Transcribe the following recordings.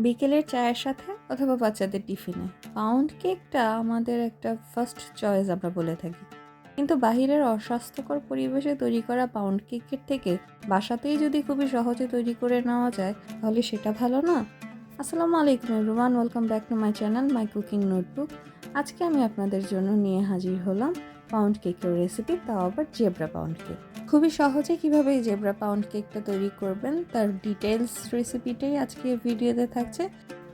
বিকেলের চায়ের সাথে অথবা বাচ্চাদের টিফিনে পাউন্ড কেকটা আমাদের একটা ফার্স্ট চয়েস আমরা বলে থাকি। কিন্তু বাহিরের অস্বাস্থ্যকর পরিবেশে তৈরি করা পাউন্ড কেকের থেকে বাসাতেই যদি খুবই সহজে তৈরি করে নেওয়া যায় তাহলে সেটা ভালো না? আসসালামু আলাইকুম everyone, welcome back to my channel my cooking notebook. আজকে আমি আপনাদের জন্য নিয়ে হাজির হলাম পাউন্ড কেকের রেসিপি, তাও আবার জেব্রা পাউন্ড কেক। খুবই সহজে কিভাবে এই জেব্রা পাউন্ড কেকটা তৈরি করবেন তার ডিটেলস রেসিপিটাই আজকে ভিডিওতে থাকছে।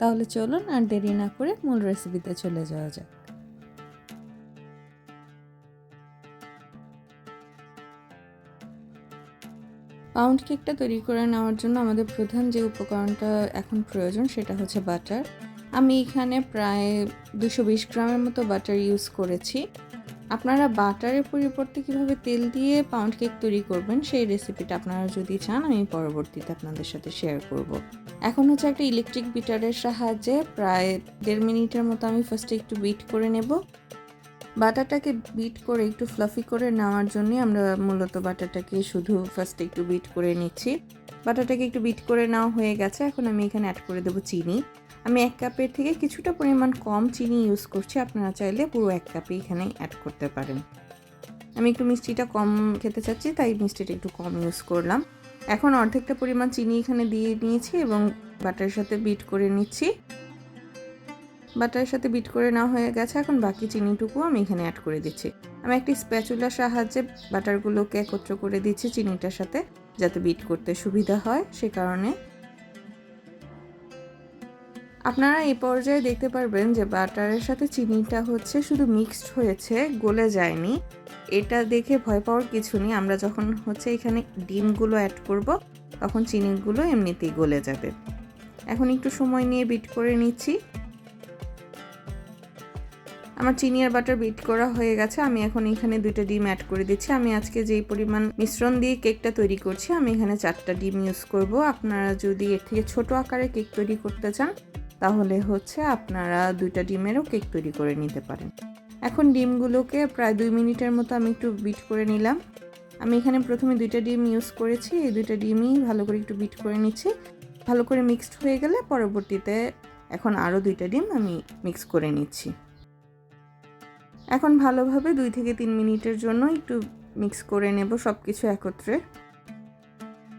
তাহলে চলুন আর দেরি না করে মূল রেসিপিতে চলে যাওয়া যাক। পাউন্ড কেকটা তৈরি করে নেওয়ার জন্য আমাদের প্রধান যে উপকরণটা এখন প্রয়োজন সেটা হচ্ছে বাটার। আমি এখানে প্রায় 220 গ্রামের মতো বাটার ইউজ করেছি। আপনারা বাটারের পরিবর্তে কিভাবে তেল দিয়ে পাউন্ড কেক তৈরি করবেন সেই রেসিপিটা আপনারা যদি চান আমি পরবর্তীতে আপনাদের সাথে শেয়ার করব। এখন হচ্ছে একটা ইলেকট্রিক বিটারের সাহায্যে প্রায় 1.5 মিনিটের মতো আমি ফার্স্টে একটু বিট করে নেব। বাটারটাকে বিট করে একটু ফ্লাফি করে নেওয়ার জন্য আমরা মূলত বাটারটাকে শুধু ফার্স্টে একটু বিট করে নিচ্ছি। বাটারটাকে একটু বিট করে নেওয়া হয়ে গেছে। এখন আমি এখানে অ্যাড করে দেবো চিনি। আমি 1 কাপের থেকে কিছুটা পরিমাণ কম চিনি ইউজ করছি, আপনারা চাইলে পুরো 1 কাপই এখানে অ্যাড করতে পারেন। আমি একটু মিষ্টিটা কম খেতে চাচ্ছি তাই মিষ্টিটা একটু কম ইউজ করলাম। এখন অর্ধেকটা পরিমাণ চিনি এখানে দিয়ে নিয়েছি এবং বাটারের সাথে বিট করে নিচ্ছি। বাটারের সাথে বিট করে নেওয়া হয়ে গেছে। এখন বাকি চিনিটুকু আমি এখানে অ্যাড করে দিচ্ছি। আমি একটি স্প্যাচুলার সাহায্যে বাটারগুলোকে একত্র করে দিচ্ছি চিনিটার সাথে, যাতে বিট করতে সুবিধা হয় সে কারণে। আপনারা এই পর্যায়ে দেখতে পারবেন যে বাটারের সাথে চিনিটা হচ্ছে শুধু মিক্সড হয়েছে, গলে যায়নি। এটা দেখে ভয় পাওয়ার কিছু নেই। আমরা যখন হচ্ছে এখানে ডিমগুলো অ্যাড করব তখন চিনিগুলো এমনিতেই গলে যাবে। এখন একটু সময় নিয়ে বিট করে নিচ্ছি। আমার চিনি আর বাটার বিট করা হয়ে গেছে। আমি এখন এখানে 2টা ডিম অ্যাড করে দিচ্ছি। আমি আজকে যেই পরিমাণ মিশ্রণ দিয়ে কেকটা তৈরি করছি আমি এখানে 4টা ডিম ইউজ করব। আপনারা যদি এর থেকে ছোট আকারে কেক তৈরি করতে চান তাহলে হচ্ছে আপনারা 2টা ডিমেরও কেক তৈরি করে নিতে পারেন। এখন ডিমগুলোকে প্রায় 2 মিনিটের মতো আমি একটু বিট করে নিলাম। আমি এখানে প্রথমে 2টা ডিম ইউজ করেছি। এই 2টা ডিমই ভালো করে একটু বিট করে নিচ্ছি। ভালো করে মিক্সড হয়ে গেলে পরবর্তীতে এখন আরও 2টা ডিম আমি মিক্স করে নিচ্ছি। এখন ভালোভাবে 2 থেকে 3 মিনিটের জন্য একটু মিক্স করে নেব সব কিছু একত্রে।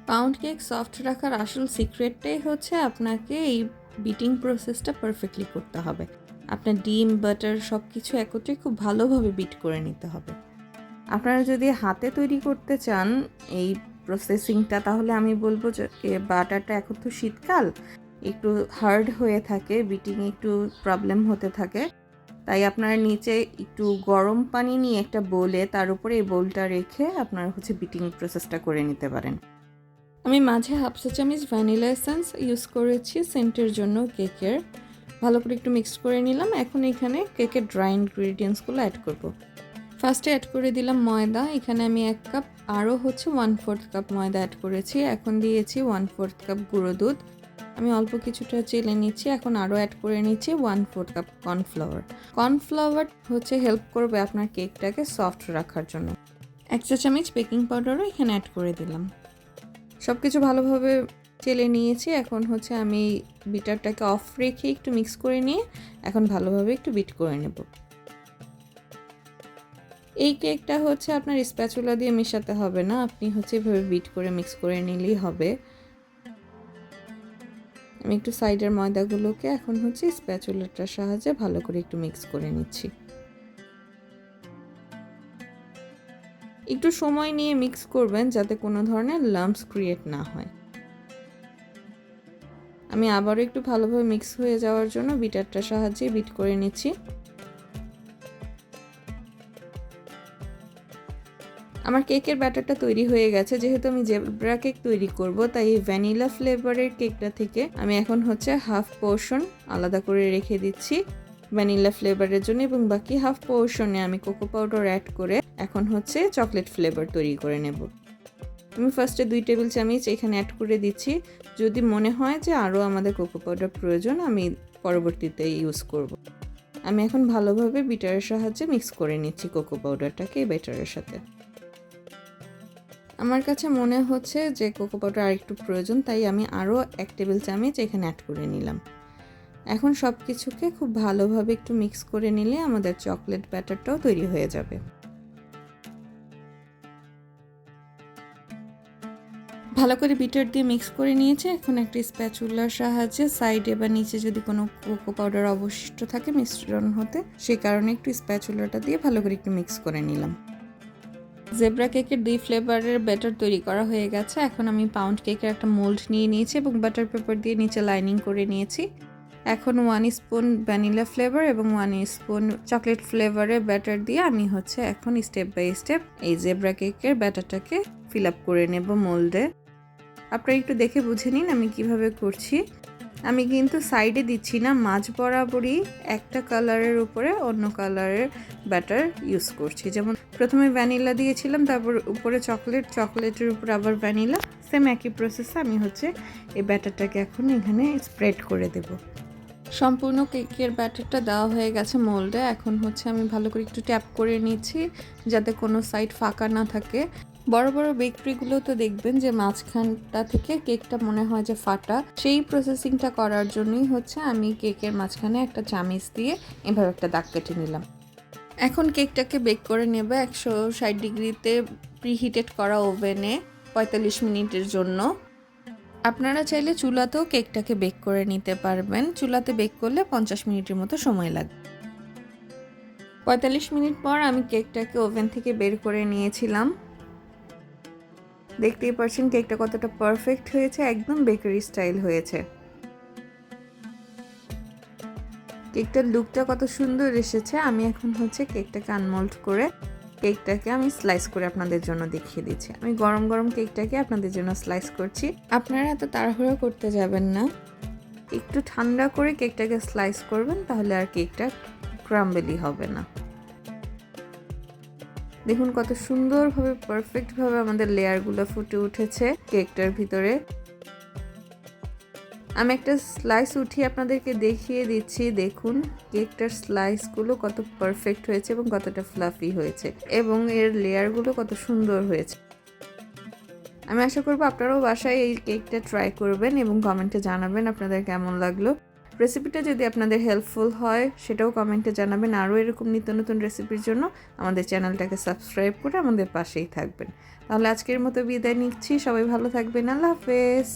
পাউন্ড কেক সফট রাখার আসল সিক্রেটটাই হচ্ছে আপনাকে এই বিটিং প্রসেসটা পারফেক্টলি করতে হবে। আপনার ডিম বাটার সব কিছু একত্রে খুব ভালোভাবে বিট করে নিতে হবে। আপনারা যদি হাতে তৈরি করতে চান এই প্রসেসিংটা তাহলে আমি বলবো যে বাটারটা এখন তো শীতকাল, একটু হার্ড হয়ে থাকে, বিটিং একটু প্রবলেম হতে থাকে। তাই আপনারা নিচে একটু গরম পানি নিয়ে একটা বোলে তার উপরে এই বোলটা রেখে আপনারা হচ্ছে বিটিং প্রসেসটা করে নিতে পারেন। আমি মাঝে 1/2 চা চামচ ভ্যানিলা এসেন্স ইউজ করেছি সেন্টের জন্য কেকের। ভালো করে একটু মিক্স করে নিলাম। এখন এখানে কেকের ড্রাই ইনগ্রিডিয়েন্টসগুলো অ্যাড করব। ফার্স্টে অ্যাড করে দিলাম ময়দা। এখানে আমি 1 কাপ আরও হচ্ছে 1/4 কাপ ময়দা অ্যাড করেছি। এখন দিয়েছি 1/4 কাপ গুঁড়ো দুধ। আমি অল্প কিছুটা চেলে নিচ্ছি। এখন আরও অ্যাড করে নিচ্ছি 1/4 কাপ কর্নফ্লাওয়ার। কর্নফ্লাওয়ার হচ্ছে হেল্প করবে আপনার কেকটাকে সফট রাখার জন্য। 1 চা চামচ বেকিং পাউডারও এখানে অ্যাড করে দিলাম। সব কিছু ভালোভাবে চেলে নিয়েছি। এখন হচ্ছে আমি বিটারটাকে অফ রেখে একটু মিক্স করে নিয়ে এখন ভালোভাবে একটু বিট করে নেব। এই কেকটা হচ্ছে আপনার স্প্যাচুলা দিয়ে মেশাতে হবে না, আপনি হচ্ছে এভাবে বিট করে মিক্স করে নিলেই হবে। আমি একটু সাইডের ময়দাগুলোকে এখন হচ্ছে স্প্যাচুলাটার সাহায্যে ভালো করে একটু মিক্স করে নিচ্ছি। একটু সময় নিয়ে মিক্স করবেন যাতে কোনো ধরনের লাম্পস ক্রিয়েট না হয়। আমি আবারও একটু ভালোভাবে মিক্স হয়ে যাওয়ার জন্য বিটারটার সাহায্যে বিট করে নিচ্ছি। আমার কেকের ব্যাটারটা তৈরি হয়ে গেছে। যেহেতু আমি জেব্রা কেক তৈরি করব তাই এই ভ্যানিলা ফ্লেভারের কেকটা থেকে আমি এখন হচ্ছে হাফ পোর্শন আলাদা করে রেখে দিচ্ছি ভ্যানিলা ফ্লেভারের জন্য, এবং বাকি হাফ পোর্শনে আমি কোকো পাউডার অ্যাড করে এখন হচ্ছে চকলেট ফ্লেভার তৈরি করে নেব। আমি ফার্স্টে 2 টেবিল চামচ এখানে অ্যাড করে দিচ্ছি। যদি মনে হয় যে আরও আমাদের কোকো পাউডার প্রয়োজন আমি পরবর্তীতে ইউজ করব। আমি এখন ভালোভাবে বিটারের সাহায্যে মিক্স করে নিচ্ছি কোকো পাউডারটাকে ব্যাটারের সাথে। আমার কাছে মনে হচ্ছে যে কোকো পাউডার আরেকটু প্রয়োজন, তাই আমি আরও 1 টেবিল চামচ এখানে অ্যাড করে নিলাম। এখন সব কিছুকে খুব ভালোভাবে একটু মিক্স করে নিলে আমাদের চকলেট ব্যাটারটাও তৈরি হয়ে যাবে। ভালো করে বিটার দিয়ে মিক্স করে নিয়েছি। এখন একটা স্প্যাচুলার সাহায্যে সাইডে বা নিচে যদি কোনো কোকো পাউডার অবশিষ্ট থাকে মিশ্রণ হতে, সেই কারণে একটু স্প্যাচুলাটা দিয়ে ভালো করে একটু মিক্স করে নিলাম। জেব্রা কেকের 2 ফ্লেভারের ব্যাটার তৈরি করা হয়ে গেছে। এখন আমি পাউন্ড কেকের একটা মোল্ড নিয়ে নিয়েছি এবং বাটার পেপার দিয়ে নিচে লাইনিং করে নিয়েছি। এখন 1 স্পুন ভ্যানিলা ফ্লেভার এবং 1 স্পুন চকলেট ফ্লেভারের ব্যাটার দিয়ে আমি এখন স্টেপ বাই স্টেপ এই জেব্রা কেকের ব্যাটারটাকে ফিল আপ করে নেব মোল্ডে। আপনারা একটু দেখে বুঝে নিন আমি কিভাবে করছি। আমি কিন্তু সাইডে দিচ্ছি না, মাঝ বরাবরই একটা কালারের উপরে অন্য কালারের ব্যাটার ইউজ করছি। যেমন প্রথমে ভ্যানিলা দিয়েছিলাম, তারপর উপরে চকলেটের উপর আবার ভ্যানিলা, সেম একই প্রসেসে আমি এই ব্যাটারটাকে এখন এখানে স্প্রেড করে দেব। সম্পূর্ণ কেকের ব্যাটারটা দেওয়া হয়ে গেছে মোল্ডে। এখন আমি ভালো করে একটু ট্যাপ করে নিচ্ছি যাতে কোনো সাইড ফাঁকা না থাকে। বড় বড় বেকারিগুলো তো দেখবেন যে মাঝখানটা থেকে কেকটা মনে হয় যে ফাটা, সেই প্রসেসিংটা করার জন্যই আমি কেকের মাঝখানে একটা চামিচ দিয়ে এভাবে একটা দাগ কেটে নিলাম। এখন কেকটাকে বেক করে নেবে 160 ডিগ্রিতে প্রিহিটেড করা ওভেনে 45 মিনিটের জন্য। আপনারা চাইলে চুলাতেও কেকটাকে বেক করে নিতে পারবেন। চুলাতে বেক করলে 50 মিনিটের মতো সময় লাগবে। 45 মিনিট পর আমি কেকটাকে ওভেন থেকে বের করে নিয়েছিলাম। দেখতেই পাচ্ছেন কেকটা কতটা পারফেক্ট হয়েছে, একদম বেকারি স্টাইল হয়েছে। কেকটার লুকটা কত সুন্দর এসেছে। আমি এখন কেকটাকে আনমোল্ড করে কেকটাকে আমি স্লাইস করে আপনাদের জন্য দেখিয়ে দিচ্ছি। আমি গরম গরম কেকটাকে আপনাদের জন্য স্লাইস করছি। আপনারা এত তাড়াহুড়ো করতে যাবেন না, একটু ঠান্ডা করে কেকটাকে স্লাইস করবেন, তাহলে আর কেকটা ক্রাম্বলি হবে না। দেখুন কত সুন্দরভাবে পারফেক্টভাবে আমাদের লেয়ারগুলো ফুটে উঠেছে কেকটার ভিতরে। আমি একটা স্লাইস উঠিয়ে আপনাদেরকে দেখিয়ে দিচ্ছি। দেখুন কেকটার স্লাইসগুলো কত পারফেক্ট হয়েছে এবং কতটা ফ্লাফি হয়েছে এবং এর লেয়ারগুলো কত সুন্দর হয়েছে। আমি আশা করব আপনারাও বাসায় এই কেকটা ট্রাই করবেন এবং কমেন্টে জানাবেন আপনাদের কেমন লাগলো। রেসিপিটা যদি আপনাদের হেল্পফুল হয় সেটাও কমেন্টে জানাবেন। আরও এরকম নিত্য নতুন রেসিপির জন্য আমাদের চ্যানেলটাকে সাবস্ক্রাইব করে আমাদের পাশেই থাকবেন। তাহলে আজকের মতো বিদায় নিচ্ছি। সবাই ভালো থাকবেন। আল্লাহ হাফেজ।